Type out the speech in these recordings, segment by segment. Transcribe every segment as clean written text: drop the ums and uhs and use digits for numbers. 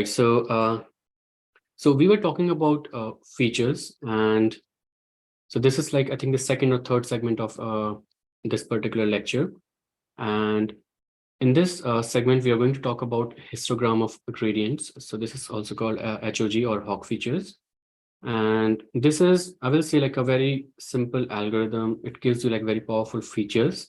right. So we were talking about features, and so this is like I think the second or third segment of this particular lecture. And in this segment, we are going to talk about histogram of gradients. So this is also called HOG or Hawk features. And this is, I will say, like a very simple algorithm. It gives you like very powerful features,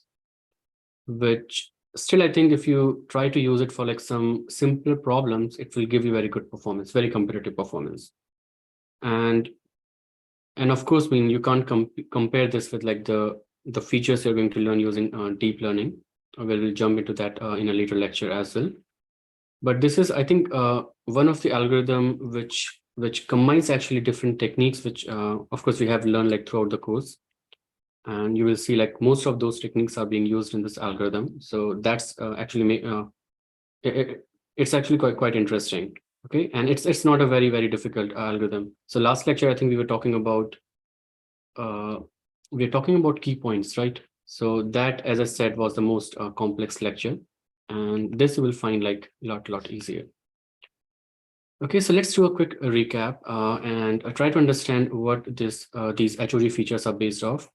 which still I think if you try to use it for like some simpler problems, it will give you very good performance, very competitive performance. And of course, I mean, you can't compare this with like the features you're going to learn using deep learning. We'll jump into that in a later lecture as well. But this is, I think, one of the algorithm which combines actually different techniques, which of course we have learned like throughout the course. And you will see like most of those techniques are being used in this algorithm. So that's actually it's actually quite interesting. Okay, and it's not a very difficult algorithm. So last lecture, I think we were talking about key points, right? So that, as I said, was the most complex lecture, and this you will find like lot easier. Okay, so let's do a quick recap and try to understand what these HOG features are based off.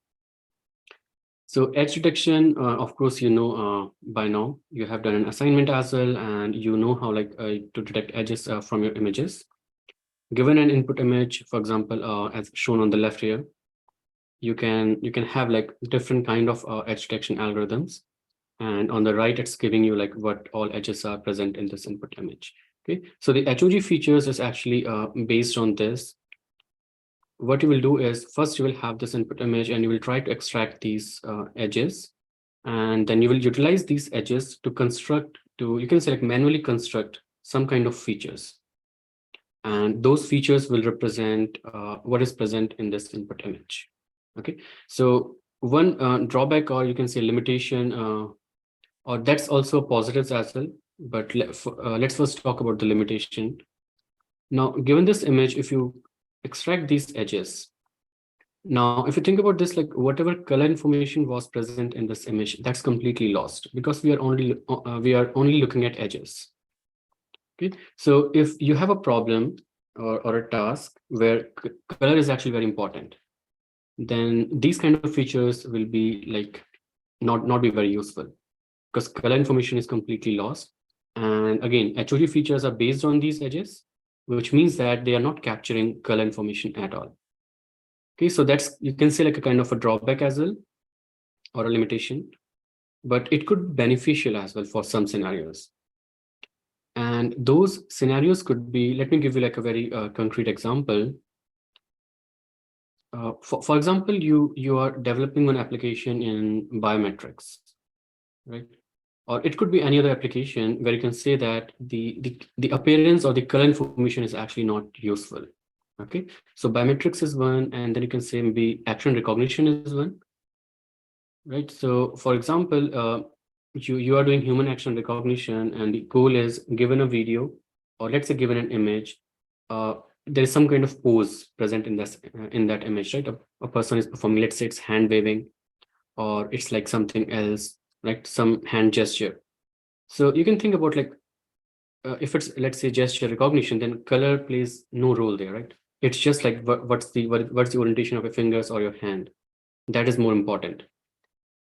So edge detection, of course, you know by now, you have done an assignment as well, and you know how like to detect edges from your images. Given an input image, for example, as shown on the left here, you can have like different kind of edge detection algorithms. And on the right, it's giving you like what all edges are present in this input image. Okay, so the HOG features is actually based on this. What you will do is first you will have this input image and you will try to extract these edges, and then you will utilize these edges to construct, you can say like manually construct some kind of features, and those features will represent what is present in this input image. Okay, so one drawback, or you can say limitation, or that's also positives as well, but let's first talk about the limitation. Now, given this image, if you extract these edges, now if you think about this, like whatever color information was present in this image, that's completely lost because we are only looking at edges. Okay, so if you have a problem or a task where color is actually very important, then these kind of features will be like not be very useful because color information is completely lost. And again, HOG features are based on these edges, which means that they are not capturing color information at all. Okay, so that's, you can say like a kind of a drawback as well, or a limitation, but it could be beneficial as well for some scenarios. And those scenarios could be, let me give you like a very concrete example. For example, you are developing an application in biometrics, right? Or it could be any other application where you can say that the appearance or the color information is actually not useful. Okay, so biometrics is one, and then you can say maybe action recognition is one, right? So for example, you are doing human action recognition, and the goal is, given a video, or let's say given an image, there is some kind of pose present in this in that image, right? A person is performing, let's say it's hand waving, or it's like something else, like some hand gesture. So you can think about like if it's, let's say, gesture recognition, then color plays no role there, right? It's just like what's the orientation of your fingers or your hand. That is more important.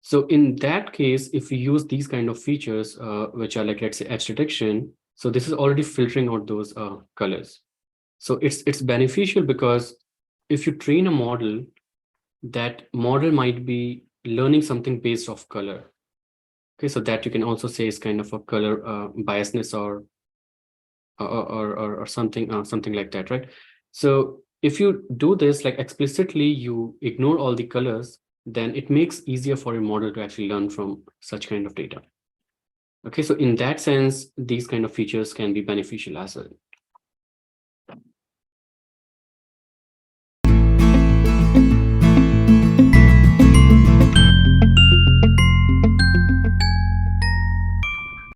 So in that case, if we use these kind of features, which are like, let's say, edge detection, so this is already filtering out those colors. So it's beneficial because if you train a model, that model might be learning something based off color. Okay, so that you can also say is kind of a color biasness or something like that, right? So if you do this like explicitly, you ignore all the colors, then it makes easier for your model to actually learn from such kind of data. Okay, so in that sense, these kind of features can be beneficial as well.